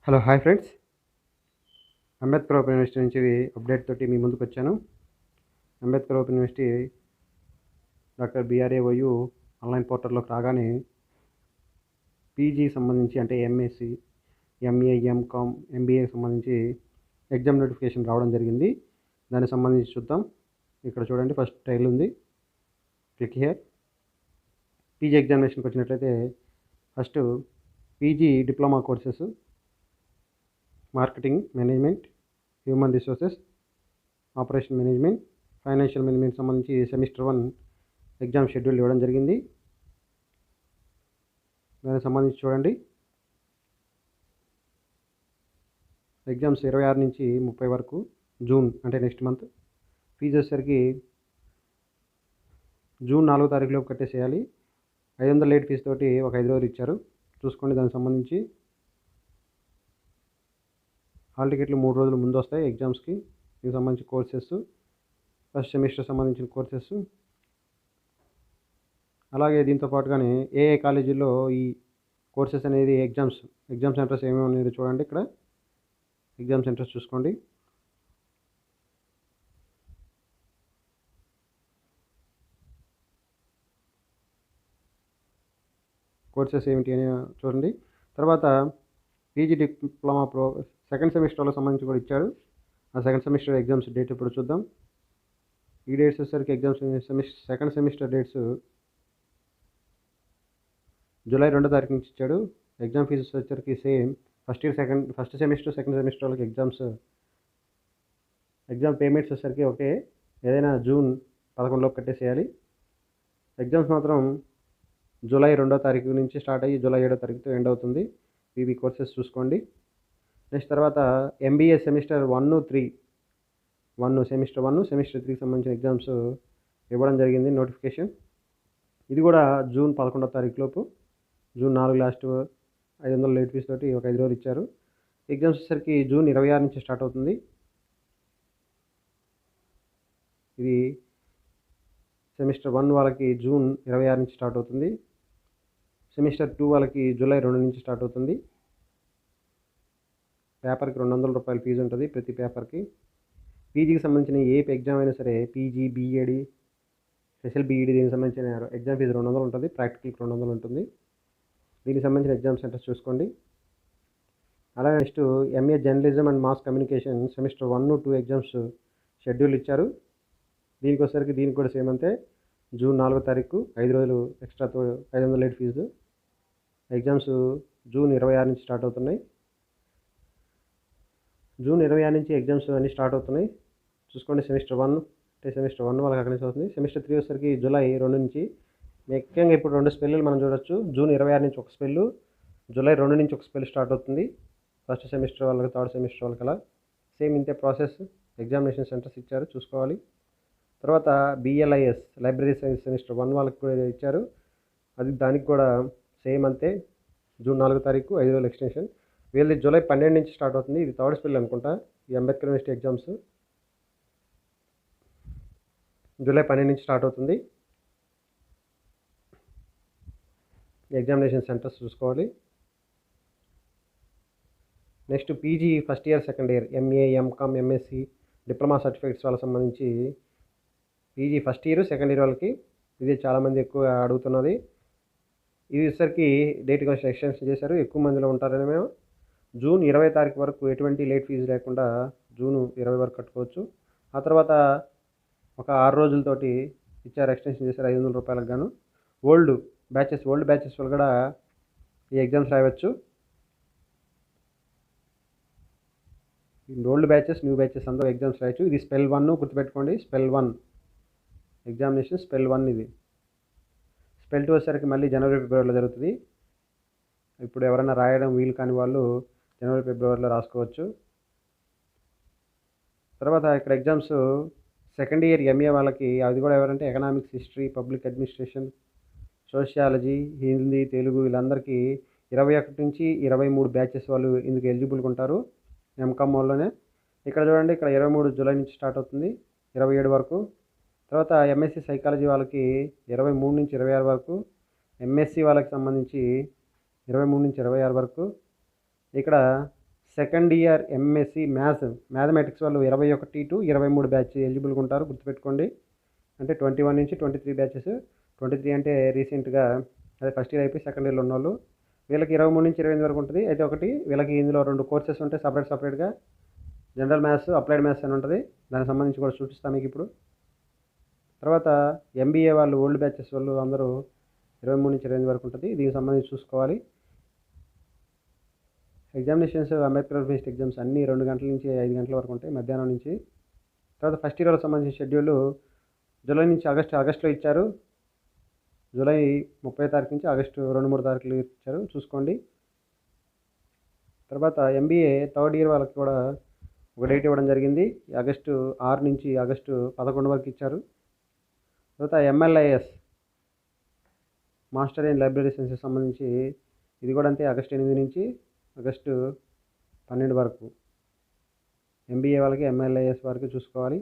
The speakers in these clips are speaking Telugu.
Hello hi friends. Ambedkar open university నుంచి అప్డేట్ తోటి మీ ముందుకు వచ్చాను. Ambedkar open university doctor BRAOU online పోర్టల్లోకి రాగానే పీజీ సంబంధించి అంటే ఎంఎస్సి, ఎంఏ, ఎంకామ్, ఎంబీఏకి సంబంధించి ఎగ్జామ్ నోటిఫికేషన్ రావడం జరిగింది. దానికి సంబంధించి చూద్దాం. ఇక్కడ చూడండి, ఫస్ట్ టైల్ ఉంది, క్లిక్ హియర్. పీజీ ఎగ్జామినేషన్కి వచ్చినట్లయితే first PG diploma courses, marketing management, human resources, operation management, financial management సంబంధించి సెమిస్టర్ 1 ఎగ్జామ్ షెడ్యూల్ ఇవ్వడం జరిగింది. దానికి సంబంధించి చూడండి, ఎగ్జామ్స్ 26 నుంచి 30 వరకు, జూన్ అంటే నెక్స్ట్ మంత్. ఫీజు వచ్చేసరికి జూన్ 4వ తారీఖులోపు కట్టేసేయాలి. 500 లేట్ ఫీజు తోటి ఒక 5 రోజులు ఇచ్చారు, చూసుకోండి. దానికి సంబంధించి హాల్ టికెట్లు 3 రోజులు ముందు వస్తాయి ఎగ్జామ్స్కి. దీనికి సంబంధించి కోర్సెస్, ఫస్ట్ సెమిస్టర్ సంబంధించిన కోర్సెస్, అలాగే దీంతో పాటుగానే ఏ కాలేజీల్లో ఈ కోర్సెస్ అనేది ఎగ్జామ్ సెంటర్స్ ఏమేమి అనేది చూడండి. ఇక్కడ ఎగ్జామ్ సెంటర్స్ చూసుకోండి. కోర్సెస్ ఏమిటి అని చూడండి. తర్వాత పీజీ డిప్లొమా సెకండ్ సెమిస్టర్లో సంబంధించి కూడా ఇచ్చాడు. ఆ సెకండ్ సెమిస్టర్ ఎగ్జామ్స్ డేట్ ఇప్పుడు చూద్దాం. ఈ డేట్స్ వచ్చేసరికి exams second semester dates July 2వ తారీఖు నుంచి ఇచ్చాడు. ఎగ్జామ్ ఫీజెస్ వచ్చేసరికి same first semester second semester వాళ్ళకి ఎగ్జామ్ పేమెంట్స్ వచ్చేసరికి ఓకే, ఏదైనా జూన్ 11లోపు కట్టేసేయాలి. ఎగ్జామ్స్ మాత్రం జూలై 2వ తారీఖు నుంచి స్టార్ట్ అయ్యి జూలై 7వ తారీఖుతో ఎండ్ అవుతుంది. ఇవి కోర్సెస్ చూసుకోండి. నెక్స్ట్ తర్వాత MBA సెమిస్టర్ 1, సెమిస్టర్ 1, సెమిస్టర్ 3కి సంబంధించిన ఎగ్జామ్స్ ఇవ్వడం జరిగింది నోటిఫికేషన్. ఇది కూడా జూన్ 11వ తారీఖు లోపు, జూన్ 4 లాస్ట్ 500 లేట్ ఫీస్ తోటి ఒక 5 రోజులు ఇచ్చారు. ఎగ్జామ్స్ వచ్చేసరికి జూన్ 26 నుంచి స్టార్ట్ అవుతుంది. ఇది సెమిస్టర్ 1 వాళ్ళకి జూన్ 26 నుంచి స్టార్ట్ అవుతుంది. సెమిస్టర్ 2 వాళ్ళకి జూలై 2 నుంచి స్టార్ట్ అవుతుంది. పేపర్కి ₹200 ఫీజు ఉంటుంది ప్రతి పేపర్కి. పీజీకి సంబంధించిన ఏ ఎగ్జామ్ అయినా సరే, పీజీ, బీఎడ్, స్పెషల్ బీఈడి, దీనికి సంబంధించిన ఎగ్జామ్ ఫీజు 200 ఉంటుంది, ప్రాక్టికల్కి 200 ఉంటుంది. దీనికి సంబంధించిన ఎగ్జామ్ సెంటర్స్ చూసుకోండి. అలాగే next MA journalism and mass communication semester 1, 2 exams schedule ఇచ్చారు. దీనికి కూడా సేమ్ అంతే, జూన్ 4వ తారీఖు 5 రోజులు ఎక్స్ట్రాతో 500 లేట్ ఫీజు. ఎగ్జామ్స్ జూన్ 26 నుంచి స్టార్ట్ అవుతున్నాయి. జూన్ 26 నుంచి ఎగ్జామ్స్ అన్నీ స్టార్ట్ అవుతున్నాయి, చూసుకోండి. సెమిస్టర్ 1 వాళ్ళకి అక్కడి నుంచి అవుతుంది. సెమిస్టర్ 3 వచ్చేసరికి జూలై 2 నుంచి. ముఖ్యంగా ఇప్పుడు 2 స్పెల్లు మనం చూడొచ్చు. జూన్ 26 నుంచి ఒక స్పెల్లు, జూలై 2 నుంచి ఒక స్పెల్ స్టార్ట్ అవుతుంది. ఫస్ట్ సెమిస్టర్ వాళ్ళకి, థర్డ్ సెమిస్టర్ వాళ్ళకి అలా సేమ్ ఇంతే ప్రాసెస్. ఎగ్జామినేషన్ సెంటర్స్ ఇచ్చారు, చూసుకోవాలి. తర్వాత BLIS లైబ్రరీ సైన్స్ సెమిస్టర్ 1 వాళ్ళకి కూడా ఇచ్చారు. దానికి కూడా సేమ్ అంతే, జూన్ 4వ తారీఖు 5 రోజులు ఎక్స్టెన్షన్. వీళ్ళది జూలై 12 నుంచి స్టార్ట్ అవుతుంది. ఇది థర్డ్ స్పెల్ అనుకుంటా. ఈ అంబేద్కర్ యూనివర్సిటీ ఎగ్జామ్స్ జూలై 12 నుంచి స్టార్ట్ అవుతుంది. ఎగ్జామినేషన్ సెంటర్స్ చూసుకోవాలి. Next PG first year, second year, MA, MCOM, MSc, diploma certificates వాళ్ళకి సంబంధించి PG first year, second year వాళ్ళకి ఇది చాలామంది ఎక్కువ అడుగుతున్నది. ఇది వచ్చేసరికి డేట్ కొంచెం ఎక్స్టెన్షన్ చేశారు, ఎక్కువ మందిలో ఉంటారని మేము. జూన్ 20 తారీఖు వరకు ఎటువంటి లేట్ ఫీజు లేకుండా జూన్ 20 వరకు కట్టుకోవచ్చు. ఆ తర్వాత ఒక 6 రోజులతోటి ఇచ్చారు, ఎక్స్టెన్షన్ చేశారు ₹500 గాను. ఓల్డ్ బ్యాచెస్ వాళ్ళు కూడా ఈ ఎగ్జామ్స్ రాయవచ్చు. ఓల్డ్ బ్యాచెస్, న్యూ బ్యాచెస్ అందరూ ఎగ్జామ్స్ రాయొచ్చు. ఇది స్పెల్ 1 గుర్తుపెట్టుకోండి, స్పెల్ 1 ఎగ్జామినేషన్, స్పెల్ 1 ఇది. స్పెల్ 2 వచ్చేసరికి మళ్ళీ జనవరి, ఫిబ్రవరిలో జరుగుతుంది. ఇప్పుడు ఎవరైనా రాయడం వీలు కాని వాళ్ళు జనవరి, ఫిబ్రవరిలో రాసుకోవచ్చు. తర్వాత ఇక్కడ ఎగ్జామ్స్ సెకండ్ ఇయర్ MA వాళ్ళకి, అది కూడా ఎవరంటే economics, history, public administration, sociology, Hindi, Telugu, వీళ్ళందరికీ 21 నుంచి 23 బ్యాచెస్ వాళ్ళు ఇందుకు ఎలిజిబుల్గా ఉంటారు, MCOM వాళ్ళనే. ఇక్కడ చూడండి, ఇక్కడ 23 జూలై నుంచి స్టార్ట్ అవుతుంది, 27 వరకు. తర్వాత MSc సైకాలజీ వాళ్ళకి 23 నుంచి 26 వరకు, MSc వాళ్ళకి సంబంధించి 23 నుంచి 26 వరకు. ఇక్కడ సెకండ్ ఇయర్ ఎంఎస్సి మ్యాథమెటిక్స్ వాళ్ళు 21 to 23 బ్యాచ్ ఎలిజిబుల్గా ఉంటారు, గుర్తుపెట్టుకోండి. అంటే 21 నుంచి 23 బ్యాచెస్. 23 అంటే రీసెంట్గా అదే ఫస్ట్ ఇయర్ అయిపోయి సెకండ్ ఇయర్లో ఉన్నోళ్ళు. వీళ్ళకి 23 నుంచి 28 వరకు ఉంటుంది. అయితే ఒకటి వీళ్ళకి ఇందులో 2 కోర్సెస్ ఉంటాయి సపరేట్గా. జనరల్ మ్యాథ్స్, అప్లైడ్ మ్యాథ్స్ అని ఉంటుంది. దానికి సంబంధించి కూడా చూపిస్తాను మీకు ఇప్పుడు. తర్వాత ఎంబీఏ వాళ్ళు ఓల్డ్ బ్యాచెస్ వాళ్ళు అందరూ 23 నుంచి 28 వరకు ఉంటుంది. దీనికి సంబంధించి చూసుకోవాలి. ఎగ్జామినేషన్స్ అంబేద్కర్ బేస్డ్ ఎగ్జామ్స్ అన్నీ 2 గంటల నుంచి 5 గంటల వరకు ఉంటాయి మధ్యాహ్నం నుంచి. తర్వాత ఫస్ట్ ఇయర్ వాళ్ళకి సంబంధించిన షెడ్యూల్ జూలై నుంచి ఆగస్టులో ఇచ్చారు. జూలై 30 తారీఖు నుంచి ఆగస్టు 2-3 తారీఖులు ఇచ్చారు, చూసుకోండి. తర్వాత ఎంబీఏ థర్డ్ ఇయర్ వాళ్ళకి కూడా ఒక డేట్ ఇవ్వడం జరిగింది. ఆగస్టు 6 నుంచి ఆగస్టు 11 వరకు ఇచ్చారు. తర్వాత ఎంఎల్ఐఎస్ మాస్టర్ ఇన్ లైబ్రరీ సైన్సెస్ సంబంధించి ఇది కూడా అంతే, ఆగస్టు 8 నుంచి ఆగస్టు 12 వరకు ఎంబీఏ వాళ్ళకి, ఎంఎల్ఐఎస్ వారికి చూసుకోవాలి.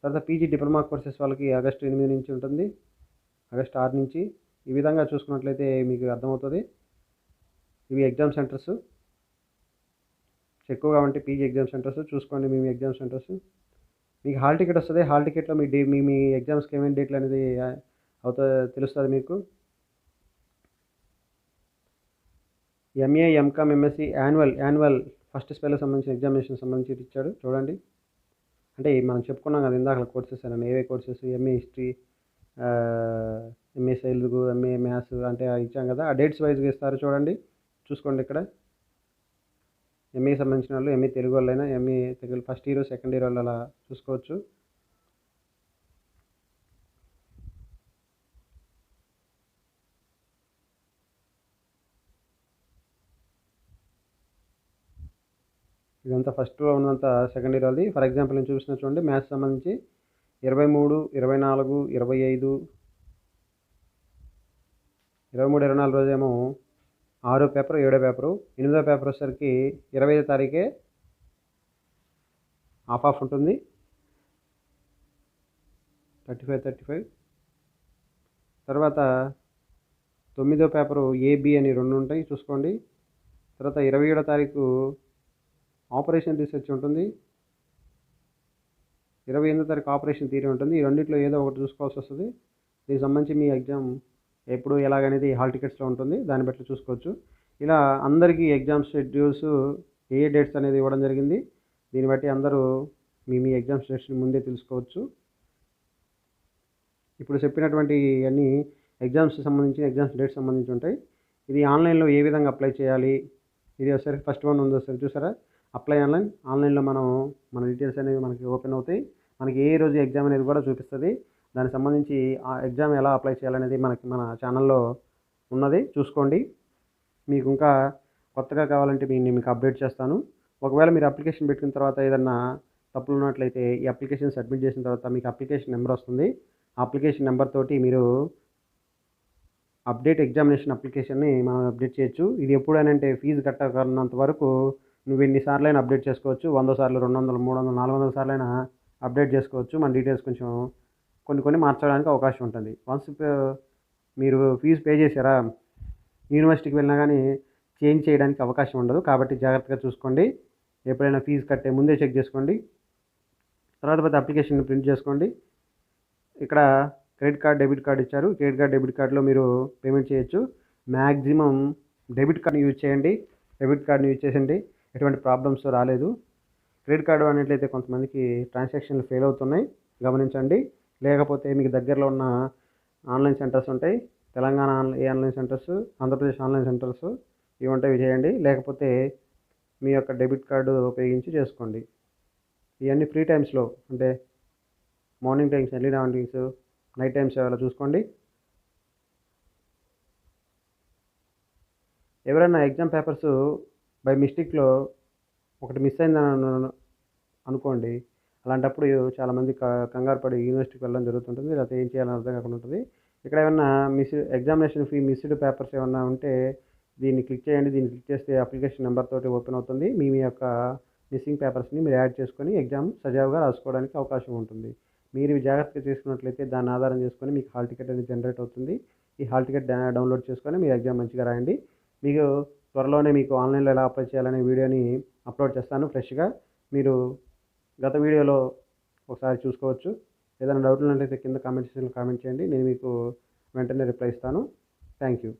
తర్వాత పీజీ డిప్లొమా కోర్సెస్ వాళ్ళకి ఆగస్టు 8 నుంచి ఉంటుంది, ఆగస్టు 6 నుంచి. ఈ విధంగా చూసుకున్నట్లయితే మీకు అర్థమవుతుంది. ఇవి ఎగ్జామ్ సెంటర్స్ ఎక్కువగా ఉంటే పీజీ ఎగ్జామ్ సెంటర్స్ చూసుకోండి. మీ ఎగ్జామ్ సెంటర్స్ మీకు హాల్ టికెట్ వస్తుంది. హాల్ టికెట్లో మీ ఎగ్జామ్స్కి ఏమేమి డేట్లు అనేది తెలుస్తుంది మీకు. MA, MCom, MSc annual first spell సంబంధించిన ఎగ్జామినేషన్ సంబంధించి ఇచ్చాడు, చూడండి. అంటే మనం చెప్పుకున్నాం కదా ఇందాక కోర్సెస్ అని, ఏవే courses, MA history, MA Telugu, MA maths అంటే ఇచ్చాం కదా, ఆ డేట్స్ వైజ్గా ఇస్తారు, చూడండి, చూసుకోండి. ఇక్కడ ఎంఏకి సంబంధించిన వాళ్ళు ఎంఏ తెలుగు వాళ్ళైనా MA Telugu first year second year వాళ్ళు అలా చూసుకోవచ్చు. ఇదంతా ఫస్ట్లో ఉన్నంత సెకండ్ ఇయర్ వాళ్ళది. ఫర్ ఎగ్జాంపుల్ నేను చూపిస్తున్నా చూడండి. మ్యాథ్స్ సంబంధించి 23, 24, 25, 23, 24 రోజేమో 6వ పేపర్, 7వ పేపరు. 8వ పేపర్ వచ్చేసరికి 25వ తారీఖే ఆఫ్ ఉంటుంది, 35. తర్వాత 9వ పేపరు ఏబి అని 2 ఉంటాయి, చూసుకోండి. తర్వాత 27వ తారీఖు ఆపరేషన్ రీసెర్చ్ ఉంటుంది, 28వ తారీఖు ఆపరేషన్ థియరీ ఉంటుంది. ఈ రెండింటిలో ఏదో ఒకటి చూసుకోవాల్సి వస్తుంది. దీనికి సంబంధించి మీ ఎగ్జామ్ ఎప్పుడు ఎలాగనేది హాల్ టికెట్స్లో ఉంటుంది, దాన్ని బట్టి చూసుకోవచ్చు. ఇలా అందరికీ ఎగ్జామ్ షెడ్యూల్స్ ఏ డేట్స్ అనేది ఇవ్వడం జరిగింది. దీన్ని బట్టి అందరూ మీ ఎగ్జామ్ డేట్స్ని ముందే తెలుసుకోవచ్చు. ఇప్పుడు చెప్పినటువంటి అన్ని ఎగ్జామ్స్ డేట్స్ సంబంధించి ఉంటాయి. ఇది ఆన్లైన్లో ఏ విధంగా అప్లై చేయాలి, ఇది ఒకసారి ఫస్ట్ వన్ ఉంది ఒకసారి చూసారా, అప్లై ఆన్లైన్లో మన డీటెయిల్స్ అనేవి మనకి ఓపెన్ అవుతాయి. మనకి ఏ రోజు ఎగ్జామ్ అనేది కూడా చూపిస్తుంది. దానికి సంబంధించి ఆ ఎగ్జామ్ ఎలా అప్లై చేయాలనేది మన ఛానల్లో ఉన్నది, చూసుకోండి. మీకు ఇంకా కొత్తగా కావాలంటే మీకు అప్డేట్ చేస్తాను. ఒకవేళ మీరు అప్లికేషన్ పెట్టుకున్న తర్వాత ఏదన్నా తప్పులు ఉన్నట్లయితే ఈ అప్లికేషన్ సబ్మిట్ చేసిన తర్వాత మీకు అప్లికేషన్ నెంబర్ వస్తుంది. ఆ అప్లికేషన్ నెంబర్ తోటి మీరు ఎగ్జామినేషన్ అప్లికేషన్ని మనం అప్డేట్ చేయొచ్చు. ఇది ఎప్పుడనంటే ఫీజు కట్టకున్నంత వరకు నువ్వు ఎన్నిసార్లు అయినా అప్డేట్ చేసుకోవచ్చు. 100 సార్లు, 200, 300, 400 సార్లు అయినా అప్డేట్ చేసుకోవచ్చు. మన డీటెయిల్స్ కొంచెం కొన్ని మార్చడానికి అవకాశం ఉంటుంది. వన్స్ మీరు ఫీజు పే చేశారా, యూనివర్సిటీకి వెళ్ళినా కానీ చేంజ్ చేయడానికి అవకాశం ఉండదు. కాబట్టి జాగ్రత్తగా చూసుకోండి. ఎప్పుడైనా ఫీజు కట్టే ముందే చెక్ చేసుకోండి. తర్వాత అప్లికేషన్ ప్రింట్ చేసుకోండి. ఇక్కడ క్రెడిట్ కార్డ్, డెబిట్ కార్డ్ ఇచ్చారు. క్రెడిట్ కార్డ్, డెబిట్ కార్డులో మీరు పేమెంట్ చేయొచ్చు. మ్యాక్సిమం డెబిట్ కార్డ్ని యూజ్ చేయండి. డెబిట్ కార్డ్ని యూజ్ చేసండి, ఎటువంటి ప్రాబ్లమ్స్ రాలేదు. క్రెడిట్ కార్డు అనేట్లయితే కొంతమందికి ట్రాన్సాక్షన్లు ఫెయిల్ అవుతున్నాయి, గమనించండి. లేకపోతే మీకు దగ్గరలో ఉన్న ఆన్లైన్ సెంటర్స్ ఉంటాయి, Telangana online centres, Andhra Pradesh online centres, ఇవి ఉంటాయి, ఇవి చేయండి. లేకపోతే మీ యొక్క డెబిట్ కార్డు ఉపయోగించి చేసుకోండి. ఇవన్నీ ఫ్రీ టైమ్స్లో అంటే morning times, early mornings, night times అలా చూసుకోండి. ఎవరైనా ఎగ్జామ్ పేపర్స్ బై మిస్టేక్లో ఒకటి మిస్ అయిందని అనుకోండి, అలాంటప్పుడు చాలామంది కంగారు పడి యూనివర్సిటీకి వెళ్ళడం జరుగుతుంటుంది. లేకపోతే ఏం చేయాలని అర్థం కాకుండా ఉంటుంది. ఇక్కడ ఏమన్నా ఎగ్జామినేషన్ ఫీ మిస్డ్ పేపర్స్ ఏమన్నా ఉంటే దీన్ని క్లిక్ చేయండి. దీన్ని క్లిక్ చేస్తే అప్లికేషన్ నెంబర్ తోటి ఓపెన్ అవుతుంది. మీ యొక్క మిస్సింగ్ పేపర్స్ని మీరు యాడ్ చేసుకొని ఎగ్జామ్ సజావుగా రాసుకోవడానికి అవకాశం ఉంటుంది. మీరు జాగ్రత్తగా చేసుకున్నట్లయితే దాన్ని ఆధారం చేసుకొని మీకు హాల్ టికెట్ అనేది జనరేట్ అవుతుంది. ఈ హాల్ టికెట్ డౌన్లోడ్ చేసుకొని మీరు ఎగ్జామ్ మంచిగా రాయండి. మీకు త్వరలోనే మీకు ఆన్లైన్లో ఎలా అప్లై చేయాలనే వీడియోని అప్లోడ్ చేస్తాను ఫ్రెష్గా. మీరు గత వీడియోలో ఒకసారి చూసుకోవచ్చు. ఏదైనా డౌట్లు ఉన్నట్లయితే కింద కామెంట్ సెక్షన్లో కామెంట్ చేయండి. నేను మీకు వెంటనే రిప్లై ఇస్తాను. Thank you.